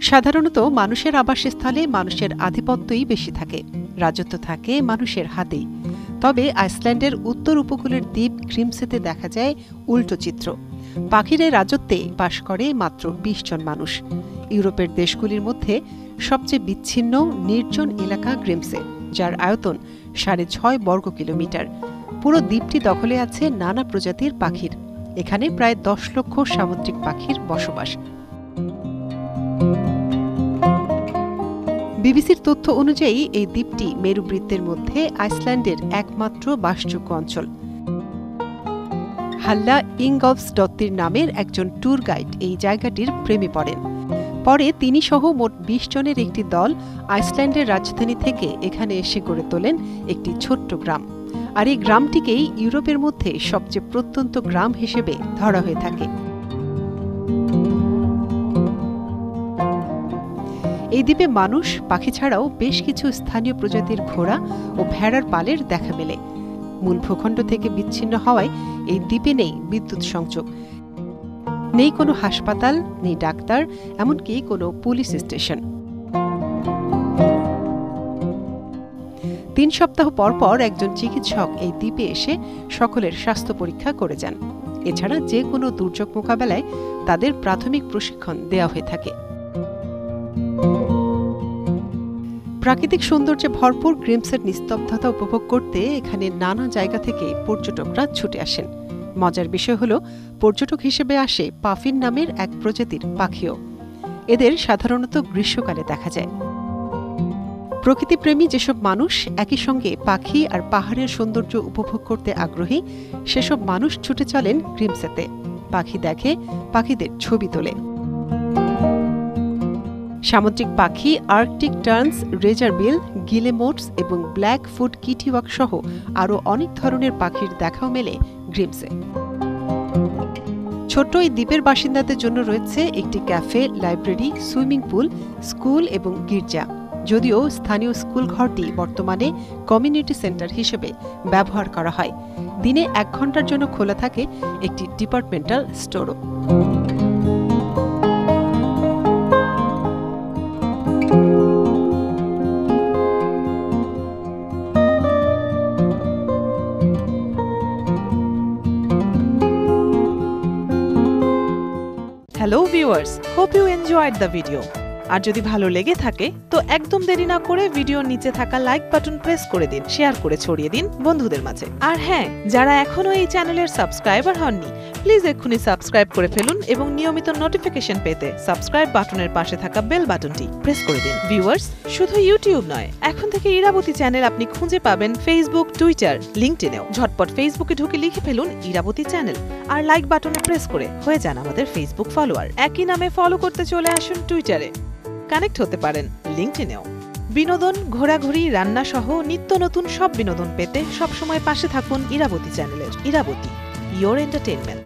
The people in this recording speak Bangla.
সাধারণত মানুষের আবাসস্থলে মানুষের আধিপত্যই বেশি থাকে, রাজত্ব থাকে মানুষের হাতেই। তবে আইসল্যান্ডের উত্তর উপকূলের দ্বীপ গ্রিমসেতে দেখা যায় উল্টো চিত্র। পাখির রাজত্বে বাস করে মাত্র ২০ জন মানুষ। ইউরোপের দেশগুলির মধ্যে সবচেয়ে বিচ্ছিন্ন নির্জন এলাকা গ্রিমসে, যার আয়তন ৬.৫ বর্গ কিলোমিটার। পুরো দ্বীপটি দখলে আছে নানা প্রজাতির পাখির। এখানে প্রায় ১০ লক্ষ সামুদ্রিক পাখির বসবাস। বিবিসির তথ্য অনুযায়ী এই দ্বীপটি মেরুবৃত্তের মধ্যে আইসল্যান্ডের একমাত্র বাসযোগ্য অঞ্চল। হাল্লা ইংগলসডত্তির নামের একজন ট্যুর গাইড এই জায়গাটির প্রেমে পড়েন। পরে তিনি সহ মোট ২০ জনের একটি দল আইসল্যান্ডের রাজধানী থেকে এখানে এসে গড়ে তোলেন একটি ছোট্ট গ্রাম। আর এই গ্রামটিকেই ইউরোপের মধ্যে সবচেয়ে প্রত্যন্ত গ্রাম হিসেবে ধরা হয়ে থাকে। এই দ্বীপে মানুষ, পাখি ছাড়াও বেশ কিছু স্থানীয় প্রজাতির ঘোড়া ও ভেড়ার পালের দেখা মেলে। মূল ভূখণ্ড থেকে বিচ্ছিন্ন হওয়ায় এই দ্বীপে নেই বিদ্যুৎ সংযোগ, নেই কোনো হাসপাতাল, নেই ডাক্তার, এমনকি কোনো পুলিশ স্টেশন। ৩ সপ্তাহ পর পর একজন চিকিৎসক এই দ্বীপে এসে সকলের স্বাস্থ্য পরীক্ষা করে যান। এছাড়া যে কোনো দুর্যোগ মোকাবেলায় তাদের প্রাথমিক প্রশিক্ষণ দেওয়া হয়ে থাকে। প্রাকৃতিক সৌন্দর্যে ভরপুর গ্রিমসের নিস্তব্ধতা উপভোগ করতে এখানে নানা জায়গা থেকে পর্যটকরা ছুটে আসেন। মজার বিষয় হল, পর্যটক হিসেবে আসে পাফিন নামের এক প্রজাতির পাখিও। এদের সাধারণত গ্রীষ্মকালে দেখা যায়। প্রকৃতিপ্রেমী যেসব মানুষ একই সঙ্গে পাখি আর পাহাড়ের সৌন্দর্য উপভোগ করতে আগ্রহী, সেসব মানুষ ছুটে চলেন গ্রিমসেতে। পাখি দেখে, পাখিদের ছবি তোলে। সামুদ্রিক পাখি আর্কটিক টার্নস, রেজারবিল, গিলেমোটস এবং ব্ল্যাক ফুট কিটিওয়াক সহ আরও অনেক ধরনের পাখির দেখাও মেলে গ্রিমসে। ছোট্ট এই দ্বীপের বাসিন্দাদের জন্য রয়েছে একটি cafe, library, swimming pool, school এবং গির্জা। যদিও স্থানীয় স্কুল ঘরটি বর্তমানে কমিউনিটি সেন্টার হিসেবে ব্যবহার করা হয়। দিনে ১ ঘন্টার জন্য খোলা থাকে একটি ডিপার্টমেন্টাল স্টোরও। Hello viewers, hope you enjoyed the video. আর যদি ভালো লেগে থাকে তো একদম দেরি না করে ভিডিওর নিচে থাকা লাইক বাটন প্রেস করে দিন, শেয়ার করে ছড়িয়ে দিন বন্ধুদের মাঝে। আর হ্যাঁ, যারা এখনো এই চ্যানেলের সাবস্ক্রাইবার হননি, প্লিজ এক্ষুনি সাবস্ক্রাইব করে ফেলুন এবং নিয়মিত নোটিফিকেশন পেতে সাবস্ক্রাইব বাটনের পাশে থাকা বেল বাটনটি প্রেস করে দিন। ভিউয়ার্স, শুধু ইউটিউব নয়, এখন থেকে ইরাবতী চ্যানেল আপনি খুঁজে পাবেন ফেসবুক, টুইটার, লিংকডইনেও। ঝটপট ফেসবুকে ঢুকে লিখে ফেলুন ইরাবতী চ্যানেল আর লাইক বাটনে প্রেস করে হয়ে যান আমাদের ফেসবুক ফলোয়ার। একই নামে ফলো করতে চলে আসুন টুইটারে, কানেক্ট হতে পারেন লিংকডইনেও। বিনোদন, ঘোরাঘুরি, রান্না সহ নিত্য নতুন সব বিনোদন পেতে সবসময় পাশে থাকুন ইরাবতী চ্যানেলের। Irabati, your entertainment.